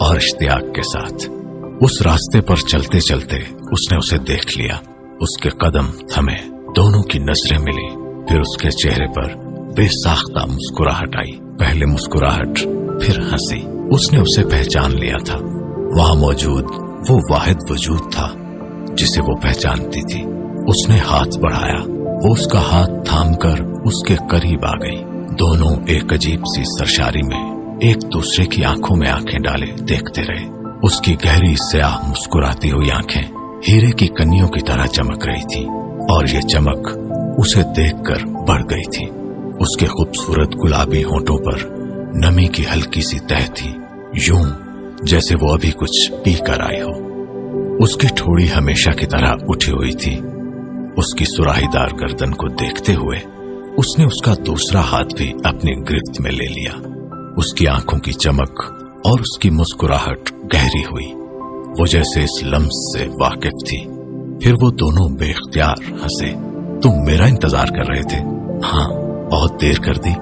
और इश्तियाक के साथ। उस रास्ते पर चलते चलते उसने उसे देख लिया। उसके कदम थमे, दोनों की नजरें मिली। फिर उसके चेहरे पर बेसाख्ता मुस्कुराहट आई। पहले मुस्कुराहट, फिर हंसी। उसने उसे पहचान लिया था। वहां मौजूद वो वाहिद वजूद था जिसे वो पहचानती थी। उसने हाथ बढ़ाया, वो उसका हाथ थामकर उसके करीब आ गई। दोनों एक अजीब सी सरशारी में एक दूसरे की आंखों में आंखें डाले देखते रहे। उसकी गहरी स्याह मुस्कुराती हुई आंखें हीरे की कनियों की तरह चमक रही थी और ये चमक उसे देखकर बढ़ गई थी। उसके खूबसूरत गुलाबी होंठों पर नमी की हल्की सी तह थी, यूं जैसे वो अभी कुछ पी कर आई हो। उसकी ठोड़ी हमेशा की तरह उठी हुई थी। उसकी सुराहीदार गर्दन को देखते हुए उसने उसका दूसरा हाथ भी अपनी गिरफ्त में ले लिया। उसकी आंखों की चमक और उसकी मुस्कुराहट गहरी हुई। वो जैसे इस लम्स से वाकिफ थी। फिर वो दोनों बेख्तियार हंसे। तुम मेरा इंतजार कर रहे थे? हाँ, बहुत देर कर दी।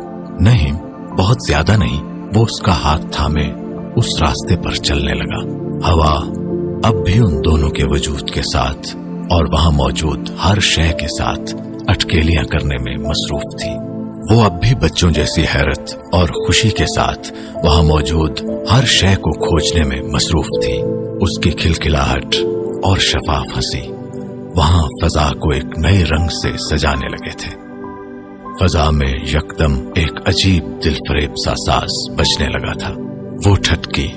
नहीं, बहुत ज्यादा नहीं। वो उसका हाथ थामे उस रास्ते पर चलने लगा। हवा अब भी उन दोनों के वजूद के साथ और वहां मौजूद हर शय के साथ अटकेलियां करने में मसरूफ थी। वो अब भी बच्चों जैसी हैरत और खुशी के साथ वहां मौजूद हर शय को खोजने में मसरूफ थी। उसकी खिलखिलाहट और शफाफ हंसी वहां फजा को एक नए रंग से सजाने लगे थे। फजा में यकदम एक अजीब दिलफरेब सा साज बजने लगा था। वो ठटकी,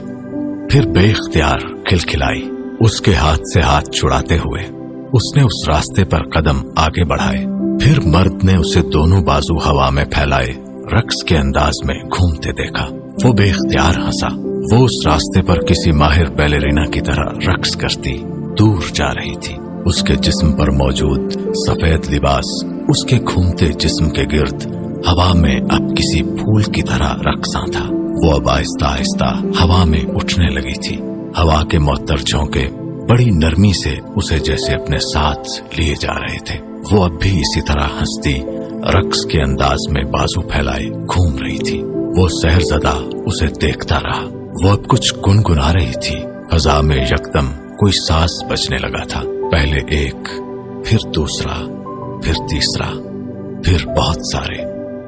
फिर बेख्तियार खिलखिलाई। उसके हाथ से हाथ छुड़ाते हुए उसने उस रास्ते पर कदम आगे बढ़ाए। फिर मर्द ने उसे दोनों बाजू हवा में फैलाए रक्स के अंदाज में घूमते देखा। वो बेख्तियार हंसा। वो उस रास्ते पर किसी माहिर बैलेरिना की तरह रक्स करती दूर जा रही थी। उसके जिस्म पर मौजूद सफेद लिबास उसके घूमते जिस्म के गिर्द हवा में अब किसी फूल की तरह रक्सा था। वो अब आहिस्ता आहिस्ता हवा में उठने लगी थी। हवा के मुअत्तर झोंके बड़ी नरमी से उसे जैसे अपने साथ लिए जा रहे थे। वो अब भी इसी तरह हंसती रक्स के अंदाज में बाजू फैलाए घूम रही थी। वो सहरज़दा उसे देखता रहा। वो अब कुछ गुनगुना रही थी। फजा में यकदम कोई साज बजने लगा था। पहले एक, फिर दूसरा, फिर तीसरा, फिर बहुत सारे।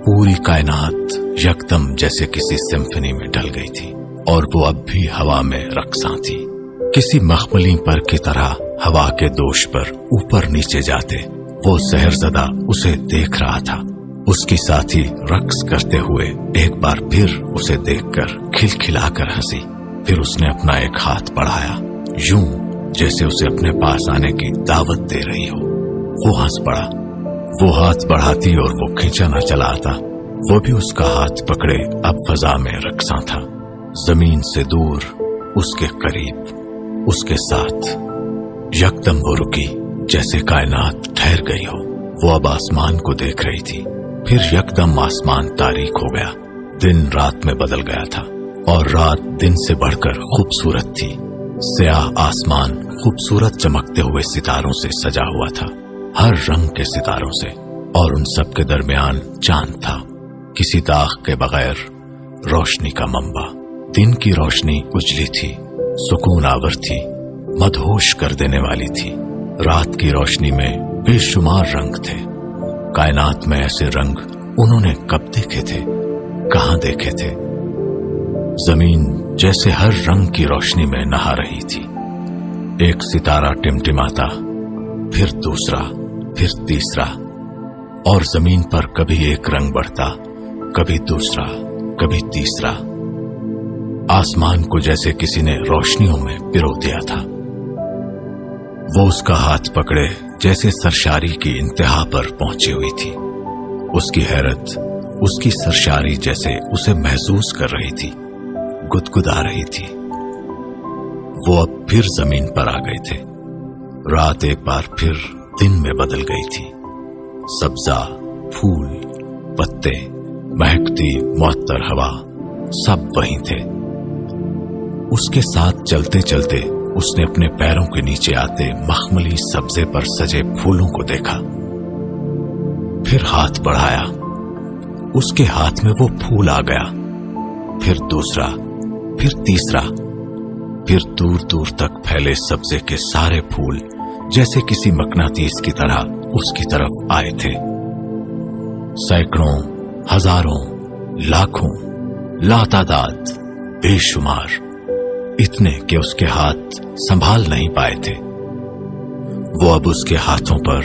पूरी कायनात यकदम जैसे किसी सिम्फनी में ढल गई थी और वो अब भी हवा में रक्सा थी। किसी मखमली पर की तरह हवा के दोष पर ऊपर नीचे जाते वो सहरज़दा उसे देख रहा था। उसकी साथी रक्स करते हुए एक बार फिर उसे देखकर खिलखिलाकर हंसी। फिर उसने अपना एक हाथ बढ़ाया, यूं जैसे उसे अपने पास आने की दावत दे रही हो। वो हंस पड़ा। वो हाथ बढ़ाती और वो खींचा न चला आता। वो भी उसका हाथ पकड़े अब फजा में रक्सा था। जमीन से दूर, उसके करीब, उसके साथ। यकदम वो रुकी जैसे कायनात ठहर गई हो। वो अब आसमान को देख रही थी। फिर यकदम आसमान तारीक हो गया। दिन रात में बदल गया था और रात दिन से बढ़कर खूबसूरत थी। स्याह आसमान खूबसूरत चमकते हुए सितारों से सजा हुआ था, हर रंग के सितारों से, और उन सब के दरमियान चांद था, किसी दाग के बगैर रोशनी का मंबा। दिन की रोशनी उजली थी, सुकून आवर थी, मदहोश कर देने वाली थी। रात की रोशनी में बेशुमार रंग थे। कायनात में ऐसे रंग उन्होंने कब देखे थे, कहां देखे थे। जमीन जैसे हर रंग की रोशनी में नहा रही थी। एक सितारा टिमटिमाता, फिर दूसरा, फिर तीसरा, और जमीन पर कभी एक रंग बढ़ता, कभी दूसरा, कभी तीसरा। आसमान को जैसे किसी ने रोशनियों में पिरो दिया था। वो उसका हाथ पकड़े जैसे सरशारी की इंतहा पर पहुंची हुई थी। उसकी हैरत, उसकी सरशारी जैसे उसे महसूस कर रही थी, गुदगुदा रही थी। वो अब फिर जमीन पर आ गए थे। रात एक बार फिर दिन में बदल गई थी। सब्जा, फूल, पत्ते, महकती मुअत्तर हवा सब वहीं थे। उसके साथ चलते चलते उसने अपने पैरों के नीचे आते मखमली सब्जे पर सजे फूलों को देखा। फिर हाथ बढ़ाया, उसके हाथ में वो फूल आ गया। फिर दूसरा, फिर तीसरा, फिर दूर दूर तक फैले सब्जे के सारे फूल जैसे किसी मकनातीस की तरह उसकी तरफ आए थे। सैकड़ों, हजारों, लाखों, लातादाद, बेशुमार, इतने कि उसके हाथ संभाल नहीं पाए थे। वो अब उसके हाथों पर,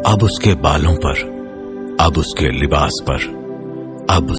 अब उसके बालों पर, अब उसके लिबास पर, अब